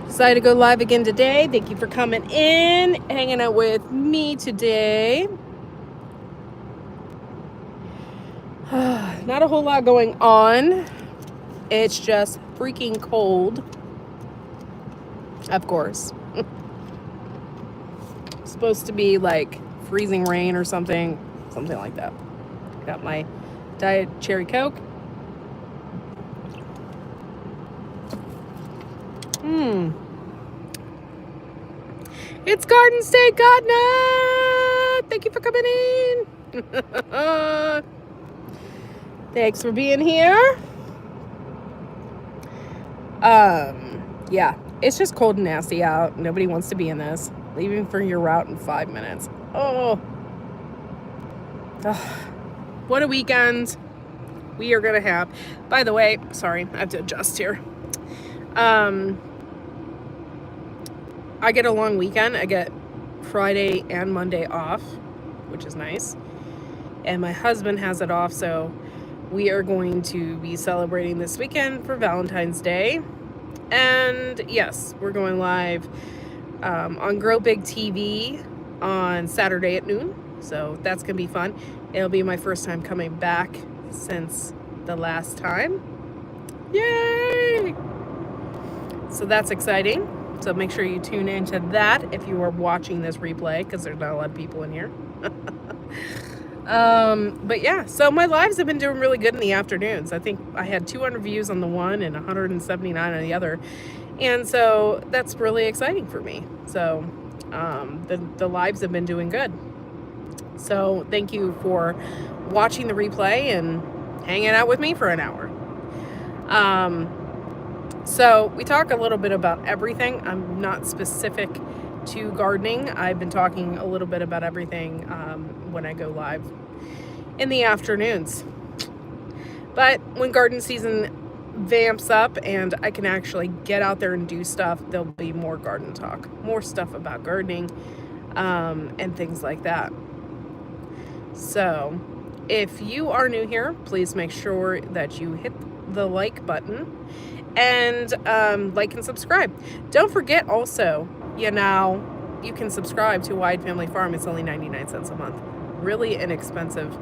Decided to go live again today. Thank you for coming in, hanging out with me today. Not a whole lot going on. It's just freaking cold. Of course. It's supposed to be like freezing rain or something like that. Got my Diet Cherry Coke. It's Garden State Gardener. Thank you for coming in. Thanks for being here. Yeah, it's just cold and nasty out. Nobody wants to be in this. Leaving for your route in 5 minutes. Oh. What a weekend we are gonna have. By the way, sorry, I have to adjust here. I get a long weekend. I get Friday and Monday off, which is nice. And my husband has it off, so we are going to be celebrating this weekend for Valentine's Day. And yes, we're going live on Grow Big TV on Saturday at noon. So that's going to be fun. It'll be my first time coming back since the last time. Yay! So that's exciting. So make sure you tune into that if you are watching this replay, because there's not a lot of people in here. But yeah, so my lives have been doing really good in the afternoons. I think I had 200 views on the one and 179 on the other. And so that's really exciting for me. So the lives have been doing good. So thank you for watching the replay and hanging out with me for an hour. So we talk a little bit about everything. I'm not specific to gardening. I've been talking a little bit about everything when I go live in the afternoons. But when garden season vamps up and I can actually get out there and do stuff, there'll be more garden talk, more stuff about gardening and things like that. So if you are new here, please make sure that you hit the like button and like and subscribe. Don't forget also, you can subscribe to Wide Family Farm. It's only 99 cents a month. Really inexpensive,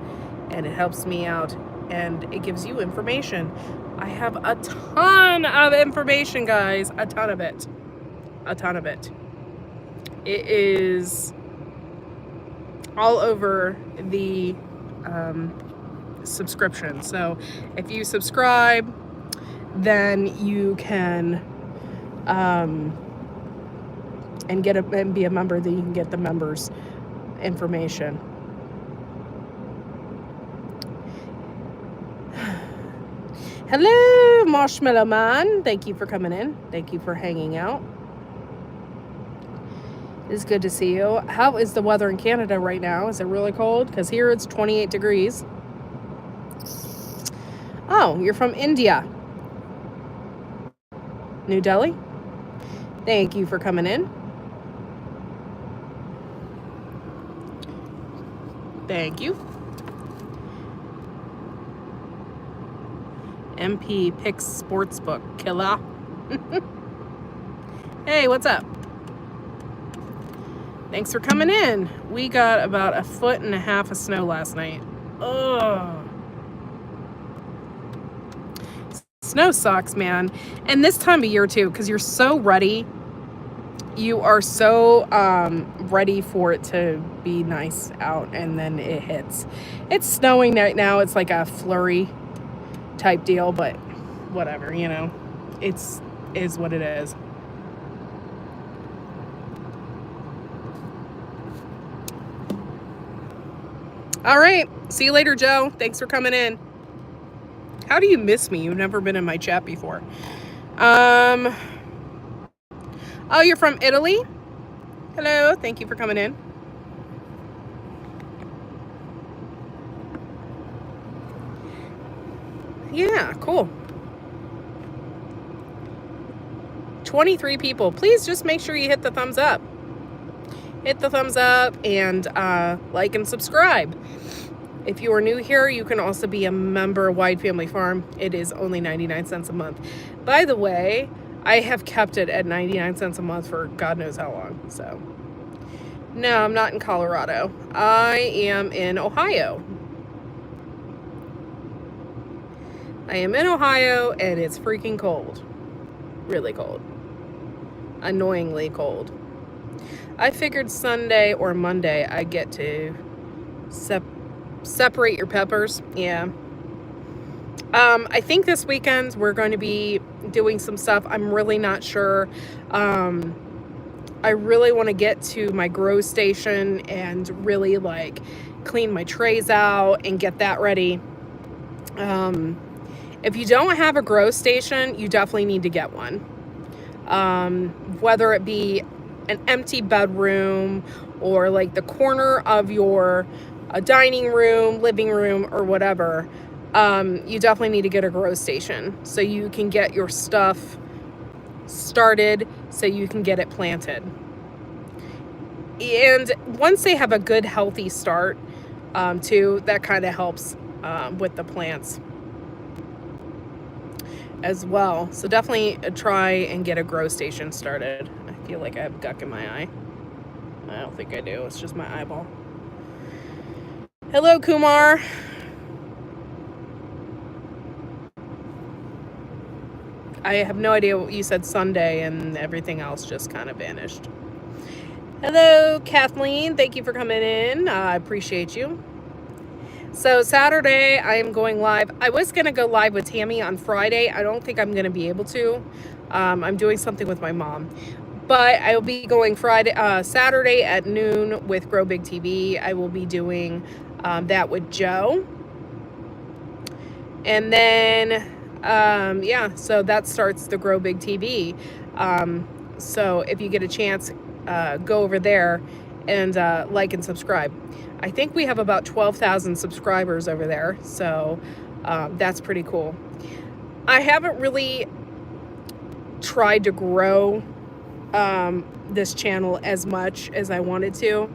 and it helps me out, and it gives you information. I have a ton of information, guys. A ton of it. It is all over the subscription. So if you subscribe, then you can and be a member. Then you can get the members information. Hello, Marshmallow Man. Thank you for coming in. Thank you for hanging out. It's good to see you. How is the weather in Canada right now? Is it really cold? Because here it's 28 degrees. Oh, you're from India. New Delhi? Thank you for coming in. Thank you. MP Picks Sportsbook Killer. Hey, what's up? Thanks for coming in. We got about 1.5 feet of snow last night. Ugh. Snow sucks, man. And this time of year too, because you're so ready. You are so ready for it to be nice out, and then it hits. It's snowing right now. It's like a flurry type deal, but whatever, it's is what it is. All right, see you later, Joe. Thanks for coming in. How do you miss me? You've never been in my chat before. Oh, you're from Italy? Hello, thank you for coming in. Yeah, cool. 23 people. Please just make sure you hit the thumbs up. Hit the thumbs up and like and subscribe. If you are new here, you can also be a member of Wide Family Farm. It is only 99 cents a month. By the way, I have kept it at 99 cents a month for God knows how long. So, no, I'm not in Colorado. I am in Ohio. I am in Ohio, and it's freaking cold. Really cold. Annoyingly cold. I figured Sunday or Monday I get to separate your peppers. Yeah. I think this weekend we're going to be doing some stuff. I'm really not sure. I really want to get to my grow station and really like clean my trays out and get that ready. If you don't have a grow station, you definitely need to get one. Whether it be an empty bedroom or like the corner of your dining room, living room, or whatever, you definitely need to get a grow station so you can get your stuff started, so you can get it planted. And once they have a good, healthy start, too, that kind of helps with the plants as well. So definitely try and get a grow station started. I feel like I have guck in my eye. I don't think I do. It's just my eyeball. Hello, Kumar. I have no idea what you said Sunday, and everything else just kind of vanished. Hello, Kathleen. Thank you for coming in. I appreciate you. So Saturday, I am going live. I was going to go live with Tammy on Friday. I don't think I'm going to be able to. I'm doing something with my mom. But I will be going Saturday at noon with Grow Big TV. I will be doing that with Joe. And then, yeah, so that starts the Grow Big TV. So if you get a chance, go over there and like and subscribe. I think we have about 12,000 subscribers over there, so that's pretty cool. I haven't really tried to grow this channel as much as I wanted to.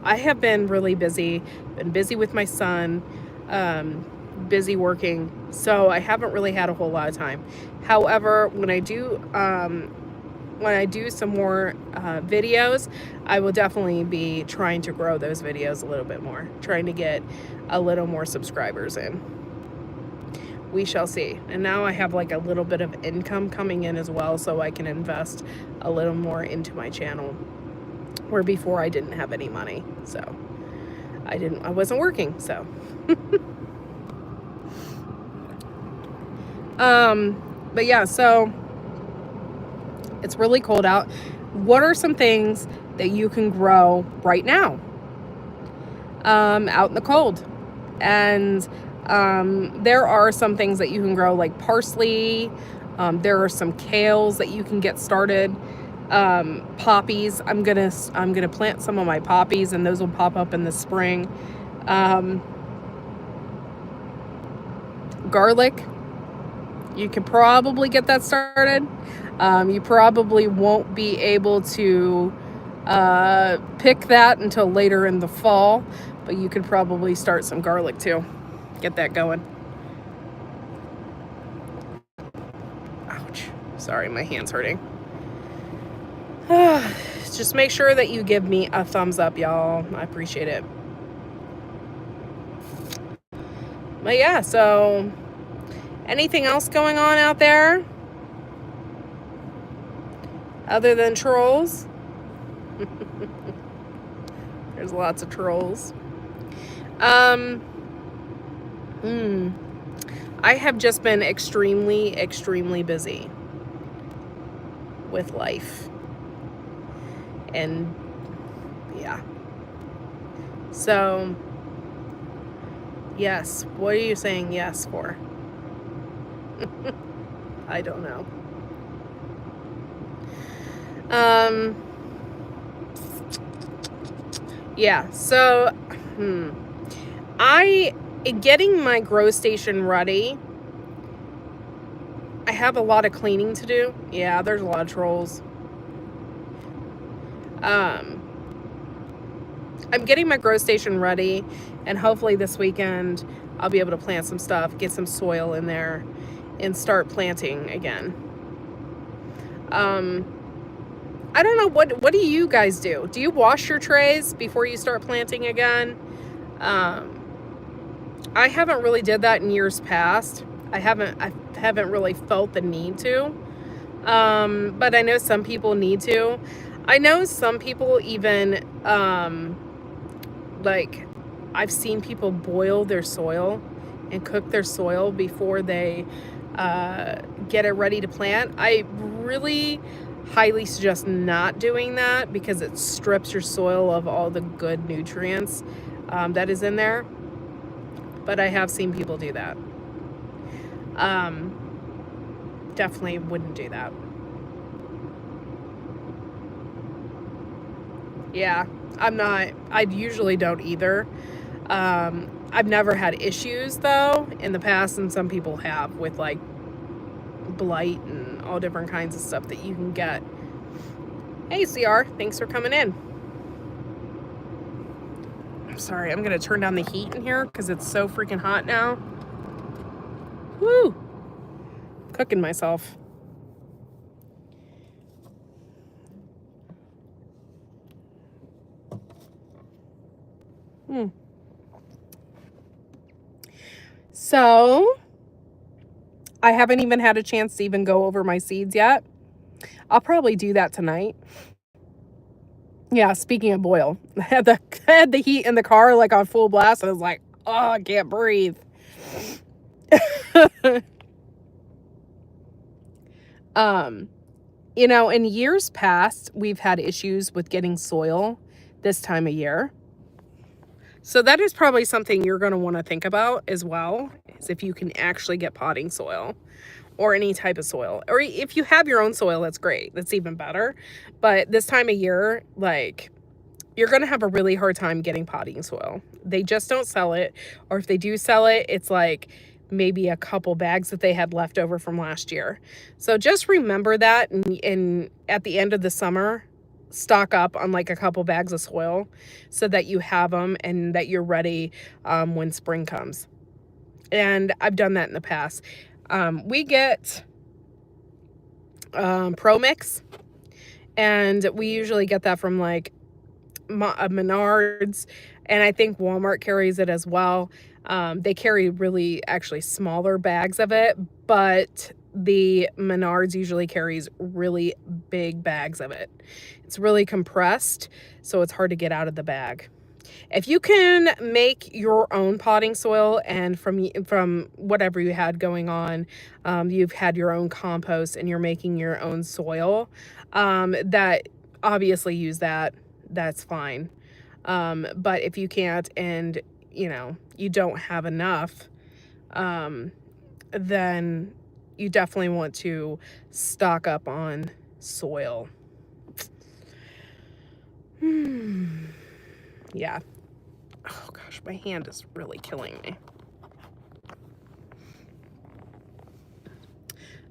I have been really busy, with my son, busy working, so I haven't really had a whole lot of time. However, when I do some more videos, I will definitely be trying to grow those videos a little bit more, trying to get a little more subscribers in. We shall see. And now I have like a little bit of income coming in as well, so I can invest a little more into my channel, where before I didn't have any money, so I wasn't working, so. But yeah, so it's really cold out. What are some things that you can grow right now out in the cold? And there are some things that you can grow, like parsley. There are some kales that you can get started. Poppies. I'm gonna plant some of my poppies, and those will pop up in the spring. Garlic. You can probably get that started. You probably won't be able to pick that until later in the fall, but you could probably start some garlic too. Get that going. Ouch. Sorry, my hand's hurting. Just make sure that you give me a thumbs up, y'all. I appreciate it. But yeah, so anything else going on out there other than trolls? There's lots of trolls. I have just been extremely, extremely busy with life. And yeah. So, yes. What are you saying yes for? I don't know. Yeah, so getting my grow station ready, I have a lot of cleaning to do. Yeah, there's a lot of trolls. I'm getting my grow station ready, and hopefully this weekend I'll be able to plant some stuff, get some soil in there, and start planting again. I don't know, what do you guys do? Do you wash your trays before you start planting again? Um, I haven't really did that in years past. I haven't really felt the need to. But I know some people need to. I know some people even like I've seen people boil their soil and cook their soil before they get it ready to plant. I really highly suggest not doing that because it strips your soil of all the good nutrients that is in there. But I have seen people do that. Definitely wouldn't do that. Yeah, I'm not. I usually don't either. I've never had issues though in the past, and some people have with like blight and all different kinds of stuff that you can get. Hey, CR, thanks for coming in. I'm sorry, I'm gonna turn down the heat in here because it's so freaking hot now. Woo! Cooking myself. So, I haven't even had a chance to even go over my seeds yet. I'll probably do that tonight. Yeah, speaking of boil, I had the heat in the car like on full blast. I was like, oh, I can't breathe. You know, in years past, we've had issues with getting soil this time of year. So that is probably something you're going to want to think about as well, is if you can actually get potting soil or any type of soil. Or if you have your own soil, that's great. That's even better. But this time of year, like, you're going to have a really hard time getting potting soil. They just don't sell it. Or if they do sell it, it's like maybe a couple bags that they had left over from last year. So just remember that, and at the end of the summer, stock up on like a couple bags of soil so that you have them and that you're ready when spring comes. And I've done that in the past. We get Pro Mix, and we usually get that from like Menards, and I think Walmart carries it as well. They carry really actually smaller bags of it, but the Menards usually carries really big bags of it. It's really compressed, so it's hard to get out of the bag. If you can make your own potting soil, and from whatever you had going on, you've had your own compost and you're making your own soil, that obviously use that. That's fine. But if you can't, and you know you don't have enough, then you definitely want to stock up on soil. Yeah. Oh gosh, my hand is really killing me.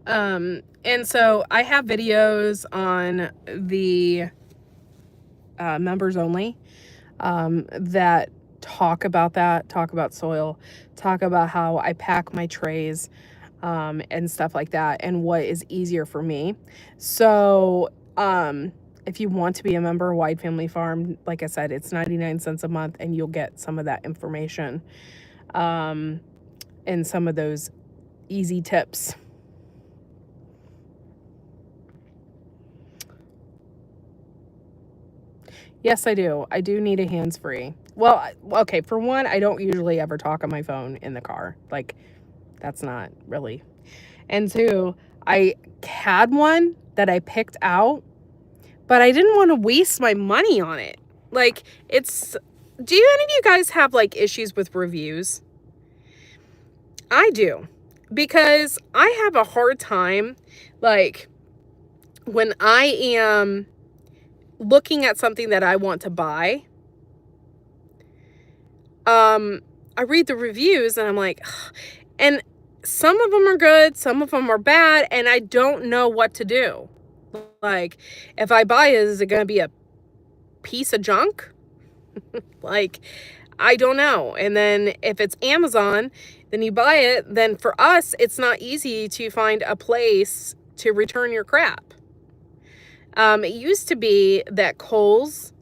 And so I have videos on the members only that talk about soil, talk about how I pack my trays, and stuff like that, and what is easier for me. So, if you want to be a member of Wide Family Farm, like I said, it's 99 cents a month, and you'll get some of that information, and some of those easy tips. Yes, I do. I do need a hands-free. Well, okay, for one, I don't usually ever talk on my phone in the car. Like, that's not really. And two, I had one that I picked out, but I didn't want to waste my money on it. Like, it's. Do any of you guys have like issues with reviews? I do. Because I have a hard time, like, when I am looking at something that I want to buy, I read the reviews and I'm like, ugh. And some of them are good, some of them are bad, and I don't know what to do. Like, if I buy it, is it going to be a piece of junk? Like, I don't know. And then if it's Amazon, then you buy it, then for us, it's not easy to find a place to return your crap. It used to be that Kohl's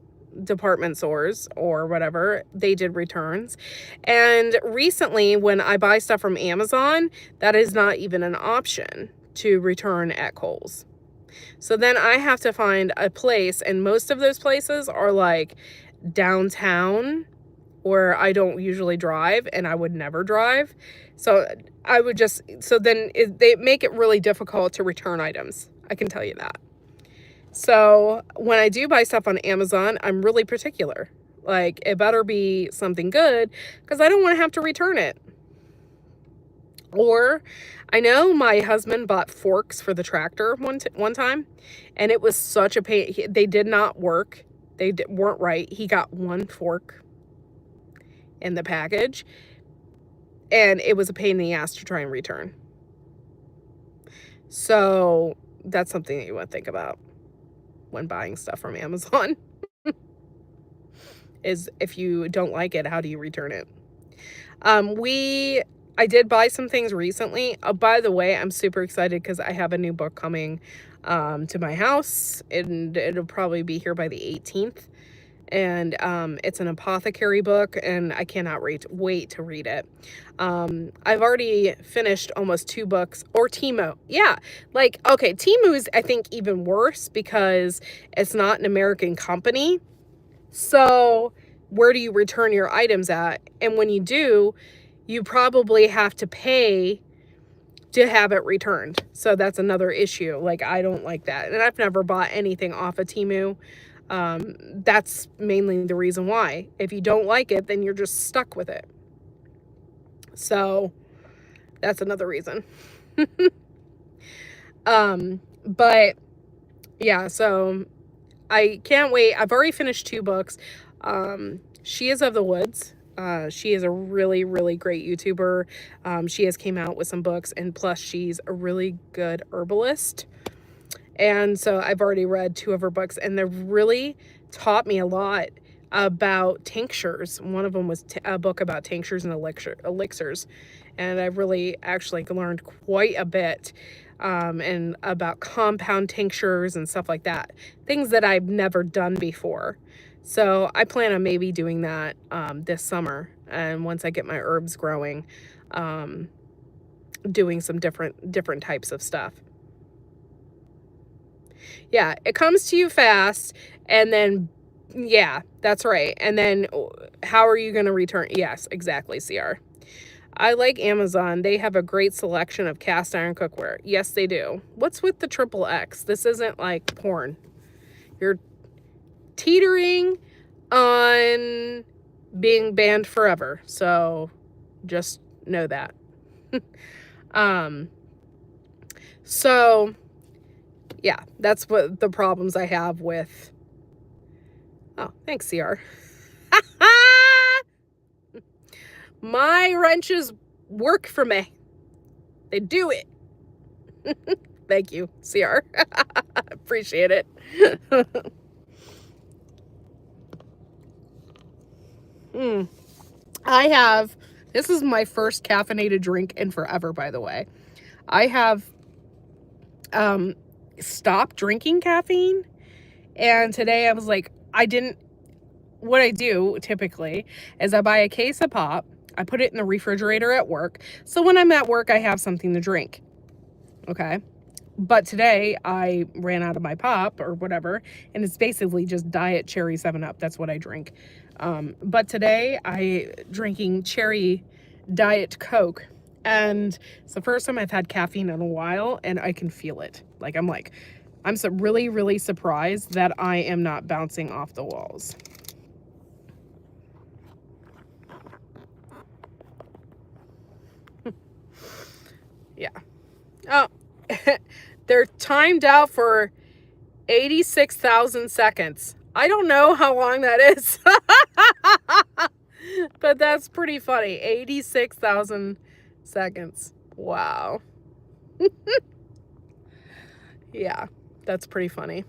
department stores or whatever, they did returns. And recently, when I buy stuff from Amazon, that is not even an option to return at Kohl's. So then I have to find a place, and most of those places are like downtown where I don't usually drive, and I would never drive. So they make it really difficult to return items. I can tell you that. So when I do buy stuff on Amazon, I'm really particular. Like, it better be something good because I don't want to have to return it. Or I know my husband bought forks for the tractor one time, and it was such a pain. They did not work. They weren't right. He got one fork in the package, and it was a pain in the ass to try and return. So that's something that you want to think about when buying stuff from Amazon. Is if you don't like it, how do you return it? I did buy some things recently. By the way, I'm super excited because I have a new book coming to my house, and it'll probably be here by the 18th. And it's an apothecary book, and I cannot wait to read it. I've already finished almost 2 books. Or Temu. Yeah, like, okay, Temu is, I think, even worse because it's not an American company. So where do you return your items at? And when you do, you probably have to pay to have it returned. So that's another issue. Like, I don't like that. And I've never bought anything off of Temu. That's mainly the reason why. If you don't like it, then you're just stuck with it. So that's another reason. But yeah, so I can't wait. I've already finished 2 books. She is of the Woods. She is a really, really great YouTuber. She has came out with some books, and plus she's a really good herbalist. And so I've already read 2 of her books, and they've really taught me a lot about tinctures. One of them was a book about tinctures and elixirs. And I've really actually learned quite a bit and about compound tinctures and stuff like that. Things that I've never done before. So I plan on maybe doing that this summer. And once I get my herbs growing, doing some different types of stuff. Yeah, it comes to you fast, and then, yeah, that's right. And then how are you going to return? Yes, exactly, CR. I like Amazon. They have a great selection of cast iron cookware. Yes, they do. What's with the XXX? This isn't like porn. You're teetering on being banned forever. So just know that. So yeah, that's what the problems I have with. Oh, thanks, CR. My wrenches work for me. They do it. Thank you, CR. Appreciate it. This is my first caffeinated drink in forever, by the way. I have stopped drinking caffeine, and today I was like, what I do typically is I buy a case of pop, I put it in the refrigerator at work, so when I'm at work I have something to drink. Okay, but today I ran out of my pop or whatever, and it's basically just diet cherry 7-Up. That's what I drink. But today I drinking cherry diet Coke, and it's the first time I've had caffeine in a while, and I can feel it. I'm so really, really surprised that I am not bouncing off the walls. Yeah. Oh, they're timed out for 86,000 seconds. I don't know how long that is. But that's pretty funny. 86,000 seconds. Wow. Yeah, that's pretty funny.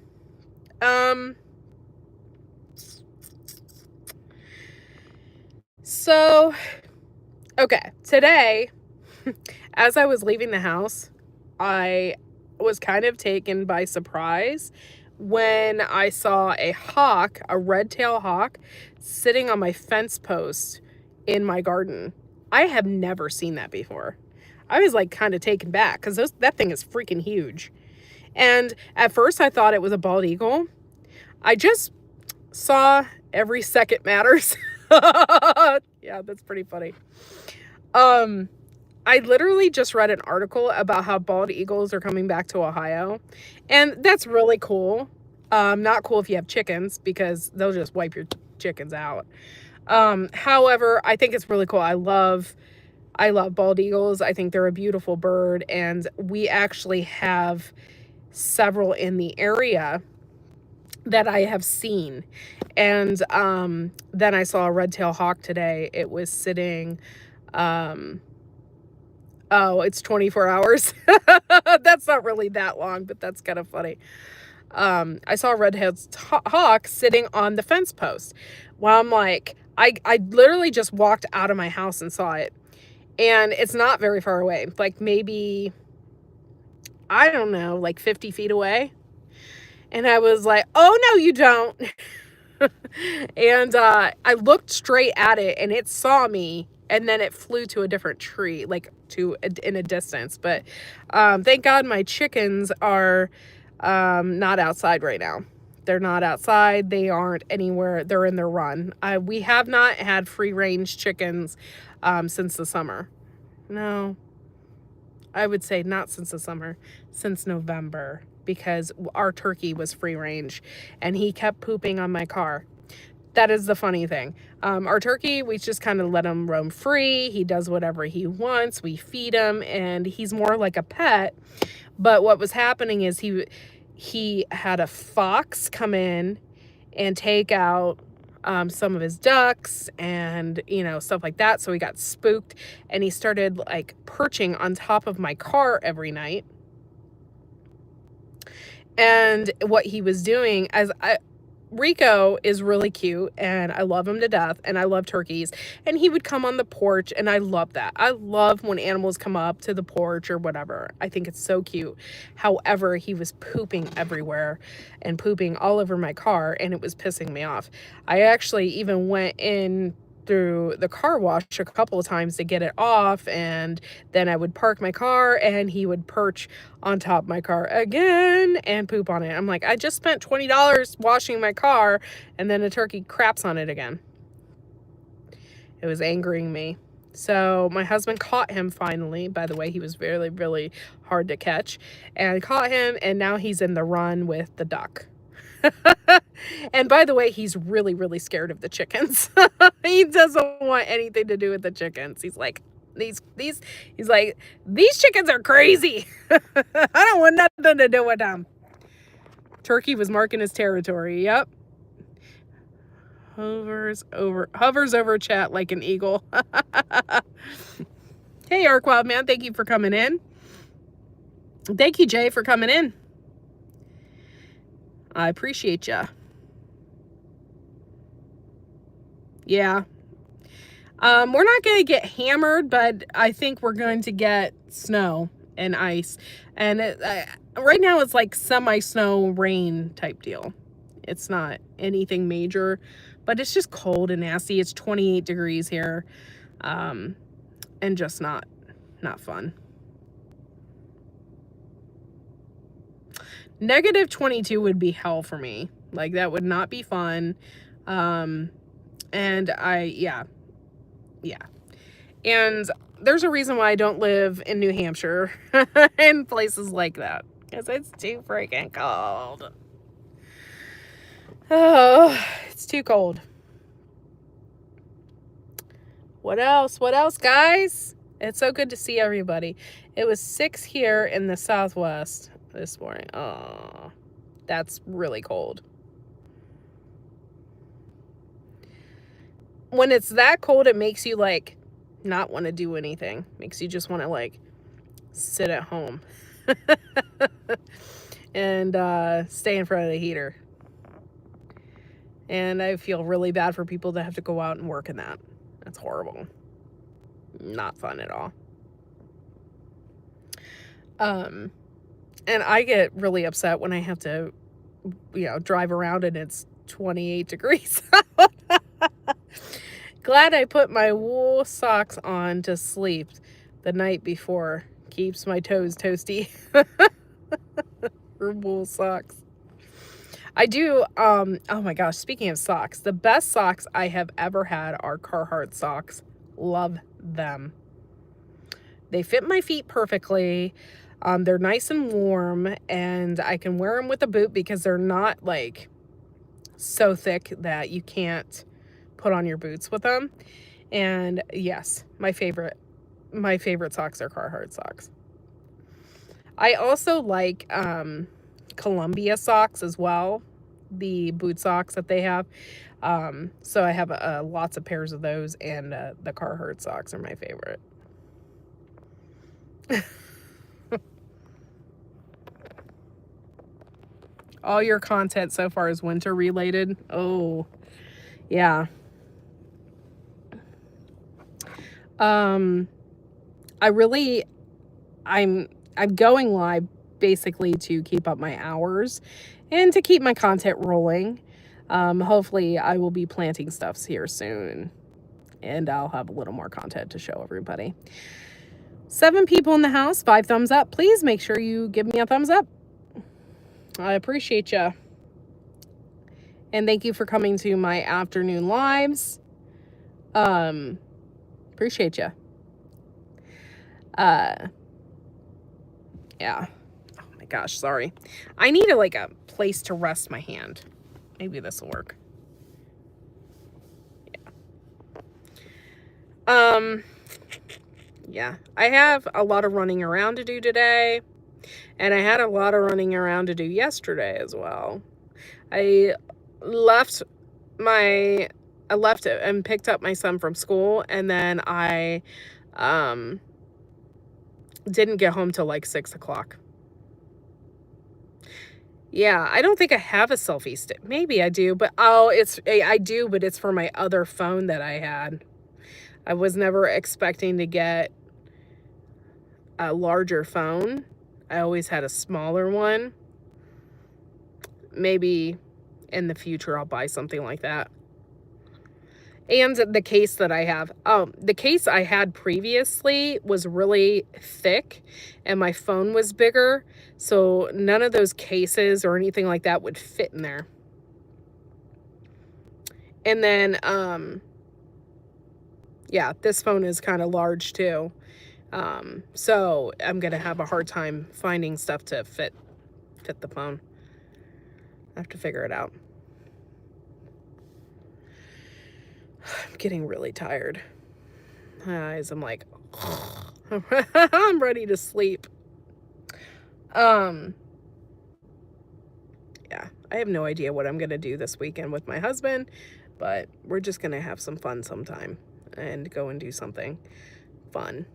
So, okay, today, as I was leaving the house, I was kind of taken by surprise when I saw a hawk, a red-tailed hawk, sitting on my fence post in my garden. I have never seen that before. I was like kind of taken back because that thing is freaking huge. And at first I thought it was a bald eagle. I just saw every second matters. Yeah, that's pretty funny. I literally just read an article about how bald eagles are coming back to Ohio, and that's really cool. Not cool if you have chickens because they'll just wipe your chickens out. However, I think it's really cool. I love bald eagles. I think they're a beautiful bird, and we actually have several in the area that I have seen. And then I saw a red-tailed hawk today. It was sitting oh, it's 24 hours. That's not really that long, but that's kind of funny. I saw a red-tailed hawk sitting on the fence post. Well, I'm like, I literally just walked out of my house and saw it. And it's not very far away. Like maybe, I don't know, like 50 feet away. And I was like, oh, no, you don't. And I looked straight at it and it saw me. And then it flew to a different tree, like in a distance. But thank God my chickens are not outside right now. They're not outside. They aren't anywhere. They're in their run. We have not had free range chickens since the summer. No, I would say not since the summer, since November, because our turkey was free range and he kept pooping on my car. That is the funny thing. Our turkey, we just kind of let him roam free. He does whatever he wants. We feed him and he's more like a pet. But what was happening is he had a fox come in and take out some of his ducks and, you know, stuff like that. So he got spooked and he started like perching on top of my car every night. And what he was doing, Rico is really cute and I love him to death and I love turkeys, and he would come on the porch and I love that. I love when animals come up to the porch or whatever. I think it's so cute. However, he was pooping everywhere and pooping all over my car and it was pissing me off. I actually even went in through the car wash a couple of times to get it off, and then I would park my car and he would perch on top of my car again and poop on it. I'm like, I just spent $20 washing my car and then a turkey craps on it again. It was angering me. So my husband caught him finally. By the way, he was really, really hard to catch, and caught him, and now he's in the run with the duck. And by the way, he's really, really scared of the chickens. He doesn't want anything to do with the chickens. He's like, he's like, these chickens are crazy. I don't want nothing to do with them. Turkey was marking his territory. Yep. Hovers over chat like an eagle. Hey, Arkwild man, thank you for coming in. Thank you, Jay, for coming in. I appreciate ya. Yeah. We're not going to get hammered, but I think we're going to get snow and ice. And right now it's like semi-snow rain type deal. It's not anything major, but it's just cold and nasty. It's 28 degrees here, and just not fun. Negative 22 would be hell for me. Like, that would not be fun. And yeah. And there's a reason why I don't live in New Hampshire and places like that, because it's too freaking cold. Oh, it's too cold. What else, guys? It's so good to see everybody. It was 6 here in the Southwest this morning. Oh, that's really cold. When it's that cold, it makes you like not want to do anything. Makes you just want to like sit at home and stay in front of the heater. And I feel really bad for people that have to go out and work in that. That's horrible. Not fun at all. And I get really upset when I have to drive around and it's 28 degrees. Glad I put my wool socks on to sleep the night before. Keeps my toes toasty. For wool socks. I do, oh my gosh, speaking of socks, the best socks I have ever had are Carhartt socks. Love them. They fit my feet perfectly. They're nice and warm, and I can wear them with a boot because they're not like so thick that you can't put on your boots with them. And yes, my favorite socks are Carhartt socks. I also like Columbia socks as well, the boot socks that they have. So I have lots of pairs of those, and the Carhartt socks are my favorite. All your content so far is winter related. Oh, yeah. I'm going live basically to keep up my hours and to keep my content rolling. Hopefully I will be planting stuffs here soon, and I'll have a little more content to show everybody. 7 people in the house, 5 thumbs up. Please make sure you give me a thumbs up. I appreciate you. And thank you for coming to my afternoon lives. Appreciate you. Yeah. Oh my gosh, sorry. I need a place to rest my hand. Maybe this will work. Yeah. Yeah. I have a lot of running around to do today. And I had a lot of running around to do yesterday as well. I left and picked up my son from school, and then I didn't get home till like 6 o'clock. Yeah, I don't think I have a selfie stick. Maybe I do, but I do, but it's for my other phone that I had. I was never expecting to get a larger phone. I always had a smaller one. Maybe in the future I'll buy something like that. And the case that I have, the case I had previously was really thick and my phone was bigger. So none of those cases or anything like that would fit in there. And then, yeah, this phone is kind of large too. So I'm going to have a hard time finding stuff to fit the phone. I have to figure it out. I'm getting really tired. My eyes, I'm like, I'm ready to sleep. Yeah, I have no idea what I'm going to do this weekend with my husband, but we're just going to have some fun sometime and go and do something fun.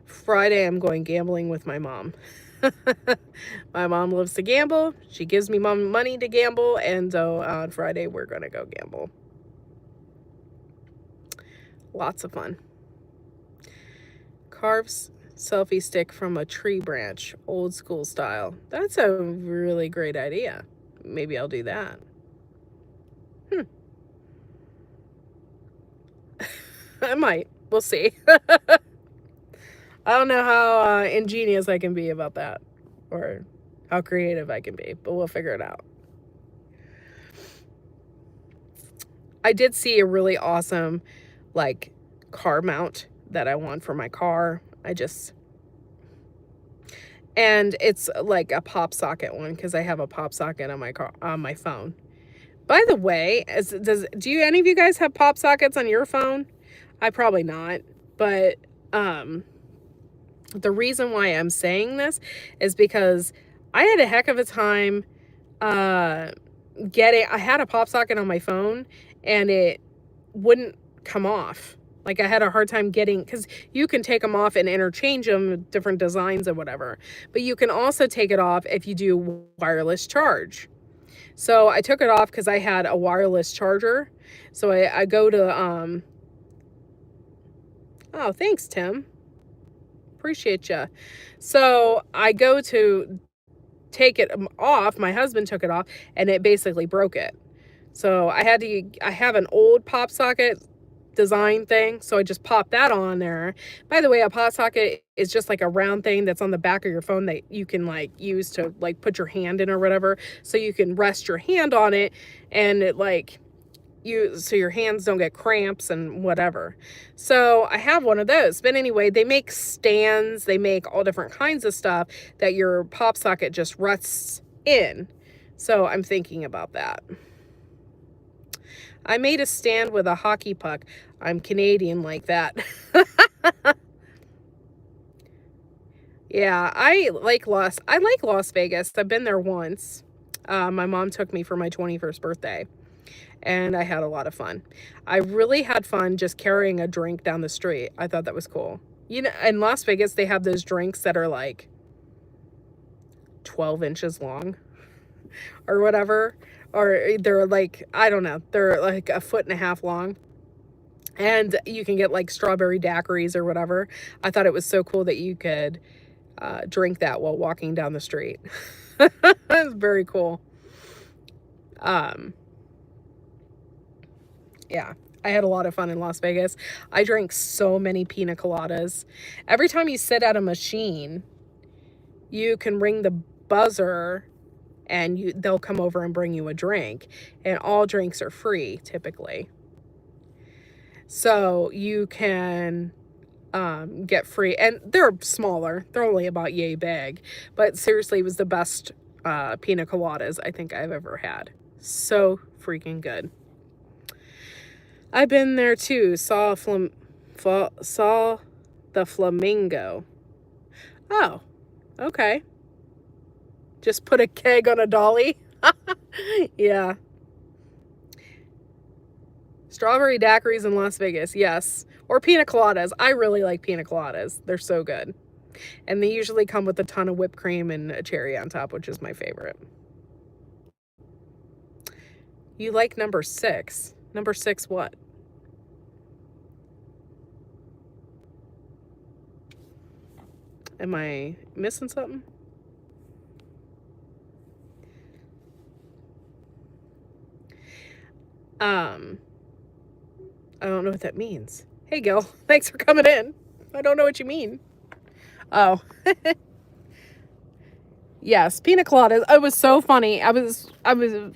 Friday, I'm going gambling with my mom. My mom loves to gamble. She gives me money to gamble, and so on Friday, we're going to go gamble. Lots of fun. Carves selfie stick from a tree branch, old school style. That's a really great idea. Maybe I'll do that. I might. We'll see. I don't know how ingenious I can be about that, or how creative I can be, but we'll figure it out. I did see a really awesome car mount that I want for my car. And it's like a pop socket one, because I have a pop socket on my phone. By the way, do any of you guys have pop sockets on your phone? I probably not, but the reason why I'm saying this is because I had a heck of a time I had a pop socket on my phone and it wouldn't come off. Like, I had a hard time because you can take them off and interchange them, different designs or whatever. But you can also take it off if you do wireless charge. So I took it off because I had a wireless charger. So I go to, oh, thanks, Tim. Appreciate you. So I go to take it off. My husband took it off, and it basically broke it. So I have an old pop socket design thing, so I just popped that on there. By the way, a pop socket is just like a round thing that's on the back of your phone that you can like use to like put your hand in or whatever, so you can rest your hand on it, and it like so your hands don't get cramps and whatever. So I have one of those. But anyway, they make stands, they make all different kinds of stuff that your pop socket just rests in. So I'm thinking about that. I made a stand with a hockey puck. I'm Canadian like that. Yeah, I like Las Vegas. I've been there once. My mom took me for my 21st birthday, and I had a lot of fun. I really had fun just carrying a drink down the street. I thought that was cool. You know, in Las Vegas, they have those drinks that are like 12 inches long or whatever. Or they're like, I don't know, they're like a foot and a half long. And you can get like strawberry daiquiris or whatever. I thought it was so cool that you could drink that while walking down the street. It's very cool. Yeah, I had a lot of fun in Las Vegas. I drank so many pina coladas. Every time you sit at a machine, you can ring the buzzer and they'll come over and bring you a drink. And all drinks are free, typically. So you can get free. And they're smaller. They're only about yay big. But seriously, it was the best pina coladas I think I've ever had. So freaking good. I've been there too. Saw the flamingo. Oh, okay. Just put a keg on a dolly. Yeah. Strawberry daiquiris in Las Vegas, yes. Or pina coladas. I really like pina coladas. They're so good. And they usually come with a ton of whipped cream and a cherry on top, which is my favorite. You like number 6. Number 6 what? Am I missing something? I don't know what that means. Hey, Gil. Thanks for coming in. I don't know what you mean. Oh. Yes, pina coladas. It was so funny. I was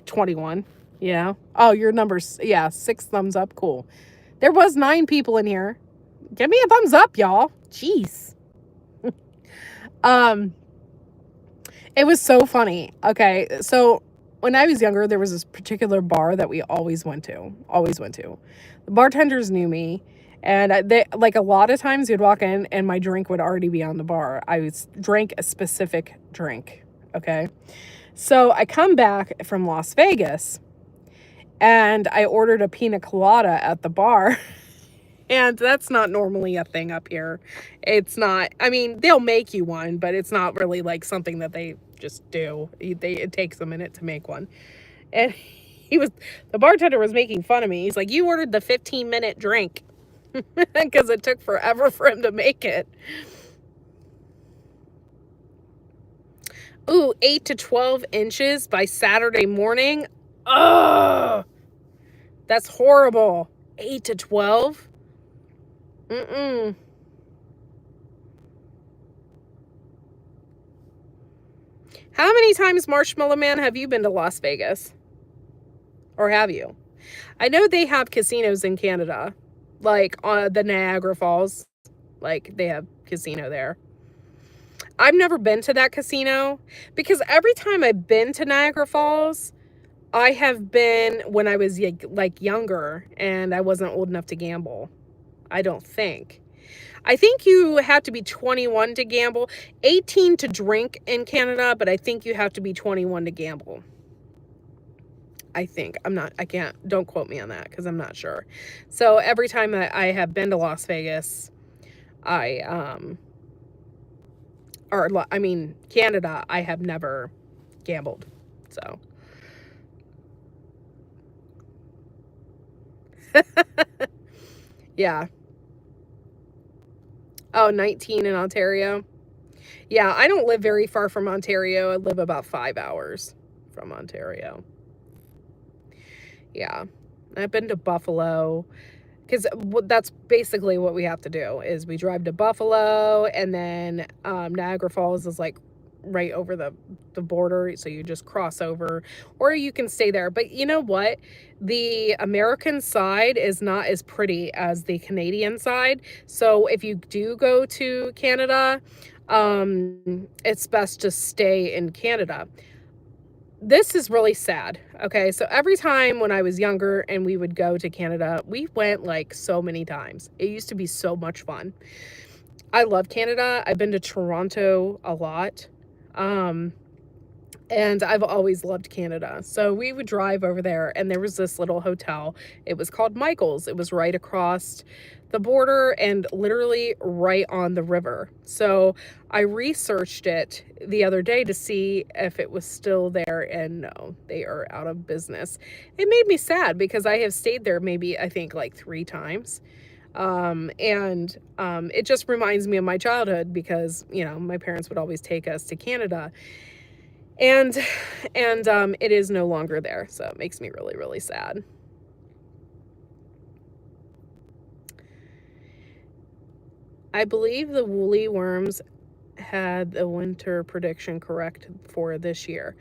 21. Yeah. Oh, your numbers. Yeah, 6 thumbs up. Cool. There was 9 people in here. Give me a thumbs up, y'all. Jeez. It was so funny. Okay, so when I was younger, there was this particular bar that we always went to. Always went to. The bartenders knew me, and they like a lot of times you'd walk in and my drink would already be on the bar. Drank a specific drink. Okay, so I come back from Las Vegas, and I ordered a pina colada at the bar. And that's not normally a thing up here. It's not, I mean, they'll make you one, but it's not really like something that they just do. It takes a minute to make one. And the bartender was making fun of me. He's like, you ordered the 15-minute drink because it took forever for him to make it. Ooh, 8 to 12 inches by Saturday morning. Ugh, that's horrible. 8 to 12? Mm-mm. How many times, Marshmallow Man, have you been to Las Vegas? Or have you? I know they have casinos in Canada, like on the Niagara Falls. Like they have casino there. I've never been to that casino because every time I've been to Niagara Falls, I have been when I was like younger and I wasn't old enough to gamble. I don't think. I think you have to be 21 to gamble, 18 to drink in Canada, but I think you have to be 21 to gamble. I think. Don't quote me on that because I'm not sure. So every time I have been to Las Vegas, Canada, I have never gambled. So. Yeah. Oh, 19 in Ontario. Yeah, I don't live very far from Ontario. I live about 5 hours from Ontario. Yeah. I've been to Buffalo because that's basically what we have to do is we drive to Buffalo, and then Niagara Falls is like right over the border, so you just cross over, or you can stay there. But you know what? The American side is not as pretty as the Canadian side. So if you do go to Canada, it's best to stay in Canada. This is really sad. Okay, so every time when I was younger and we would go to Canada, we went like so many times. It used to be so much fun. I love Canada. I've been to Toronto a lot. Um, and I've always loved Canada. So we would drive over there, and there was this little hotel. It was called Michael's. It was right across the border and literally right on the river. So I researched it the other day to see if it was still there, and no, they are out of business. It made me sad because I have stayed there maybe, I think, like 3 times. It just reminds me of my childhood because, my parents would always take us to Canada, and it is no longer there, so it makes me really, really sad. I believe the woolly worms had the winter prediction correct for this year.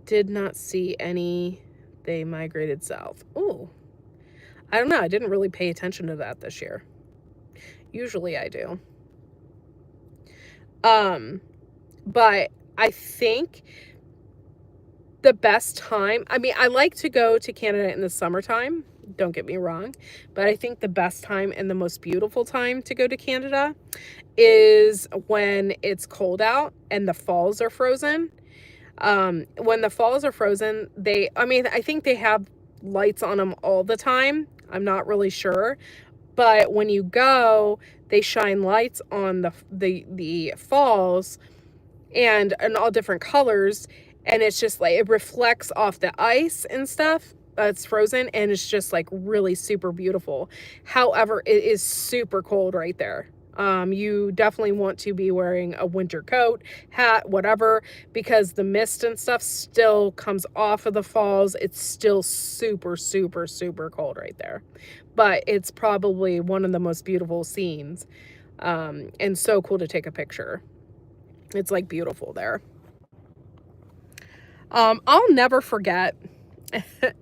Did not see any. They migrated south. Oh, I don't know. I didn't really pay attention to that this year. Usually I do. But I think the best time, I mean, I like to go to Canada in the summertime, don't get me wrong, but I think the best time and the most beautiful time to go to Canada is when it's cold out and the falls are frozen. When the falls are frozen, I think they have lights on them all the time. I'm not really sure, but when you go, they shine lights on the falls, and in all different colors, and it's just like it reflects off the ice and stuff. It's frozen, and it's just like really super beautiful. However, it is super cold right there. You definitely want to be wearing a winter coat, hat, whatever, because the mist and stuff still comes off of the falls. It's still super, super, super cold right there. But it's probably one of the most beautiful scenes, and so cool to take a picture. It's like beautiful there. I'll never forget.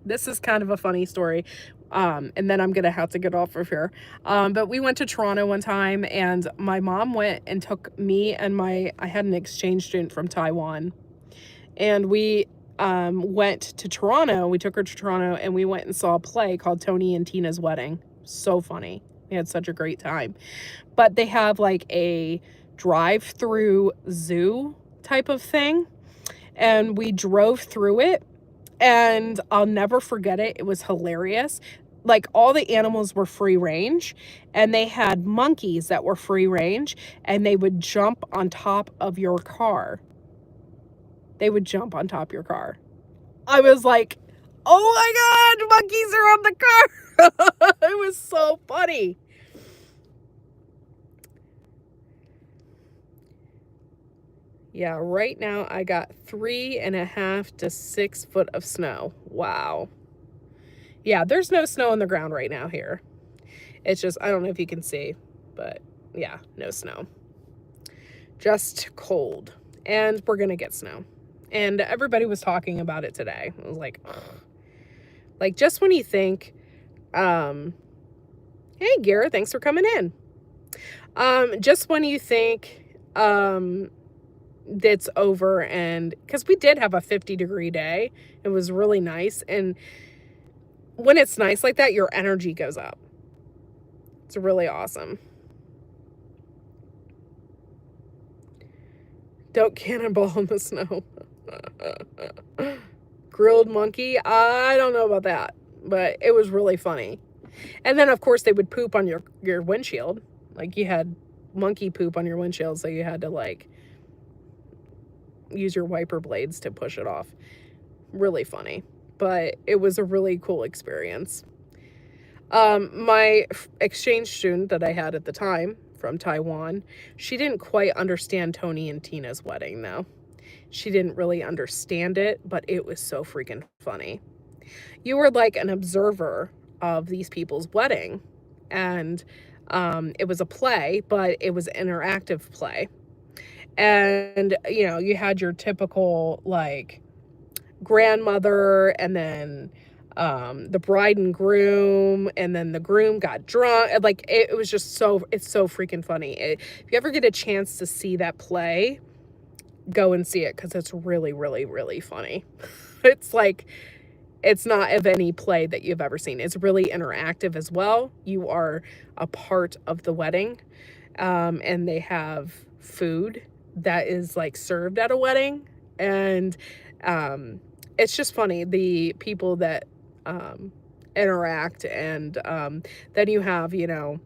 This is kind of a funny story. And then I'm gonna have to get off of here. But we went to Toronto one time, and my mom went and took me and I had an exchange student from Taiwan, and we went to Toronto. We took her to Toronto, and we went and saw a play called Tony and Tina's Wedding. So funny. We had such a great time. But they have like a drive-through zoo type of thing, and we drove through it, and I'll never forget it. It was hilarious. Like, all the animals were free range, and they had monkeys that were free range, and they would jump on top of your car. They would jump on top of your car. I was like, oh my God, monkeys are on the car. It was so funny. Yeah, right now I got 3.5 to 6 foot of snow. Wow. Yeah, there's no snow on the ground right now here. It's just, I don't know if you can see, but yeah, no snow. Just cold. And we're going to get snow. And everybody was talking about it today. I was like, ugh. Like, just when you think, hey, Garrett, thanks for coming in. Just when you think, it's over, and because we did have a 50-degree day, it was really nice, and when it's nice like that, your energy goes up. It's really awesome. Don't cannonball in the snow. Grilled monkey, I don't know about that, but it was really funny. And then of course they would poop on your windshield. Like, you had monkey poop on your windshield, so you had to like use your wiper blades to push it off. Really funny, but it was a really cool experience. My exchange student that I had at the time, from Taiwan. She didn't quite understand Tony and Tina's wedding, though. She didn't really understand it, but it was so freaking funny. You were like an observer of these people's wedding, and it was a play, but it was an interactive play. And, you know, you had your typical, like, grandmother, and then the bride and groom, and then the groom got drunk. Like, it was just so, it's so freaking funny. If you ever get a chance to see that play, go and see it, because it's really, really, really funny. It's like, it's not of any play that you've ever seen. It's really interactive as well. You are a part of the wedding, and they have food that is like served at a wedding, and it's just funny, the people that interact. And then you have, you know,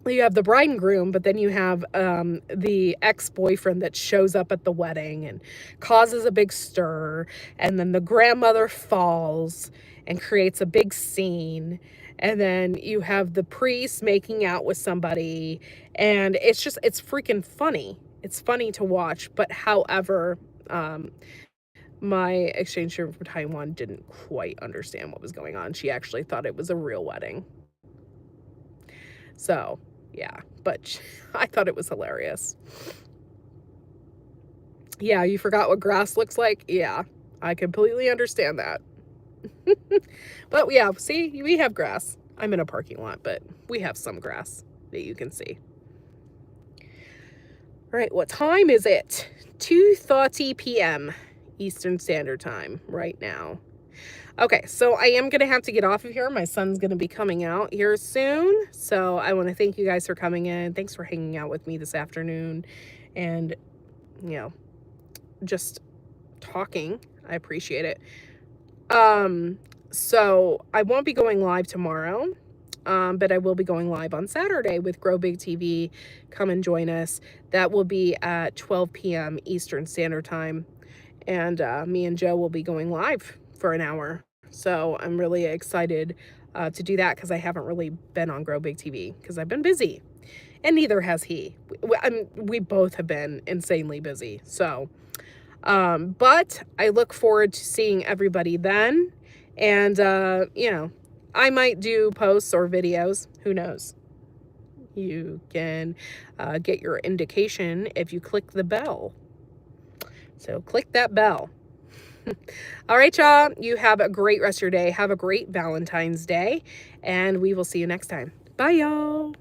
you have the bride and groom, but then you have the ex-boyfriend that shows up at the wedding and causes a big stir, and then the grandmother falls and creates a big scene, and then you have the priest making out with somebody, and it's just, it's freaking funny. It's funny to watch. But however, my exchange student from Taiwan didn't quite understand what was going on. She actually thought it was a real wedding. So, yeah, but I thought it was hilarious. Yeah, you forgot what grass looks like? Yeah, I completely understand that. But yeah, see, we have grass. I'm in a parking lot, but we have some grass that you can see. All right, what time is it? 2:30 p.m. Eastern Standard Time right now. Okay, so I am going to have to get off of here. My son's going to be coming out here soon. So I want to thank you guys for coming in. Thanks for hanging out with me this afternoon and, you know, just talking. I appreciate it. So I won't be going live tomorrow, but I will be going live on Saturday with Grow Big TV. Come and join us. That will be at 12 p.m. Eastern Standard Time. And me and Joe will be going live for an hour. So I'm really excited to do that, because I haven't really been on Grow Big TV because I've been busy, and neither has he. We both have been insanely busy. So, but I look forward to seeing everybody then. And, you know, I might do posts or videos. Who knows? You can get your indication if you click the bell. So click that bell. All right, y'all. You have a great rest of your day. Have a great Valentine's Day, and we will see you next time. Bye, y'all.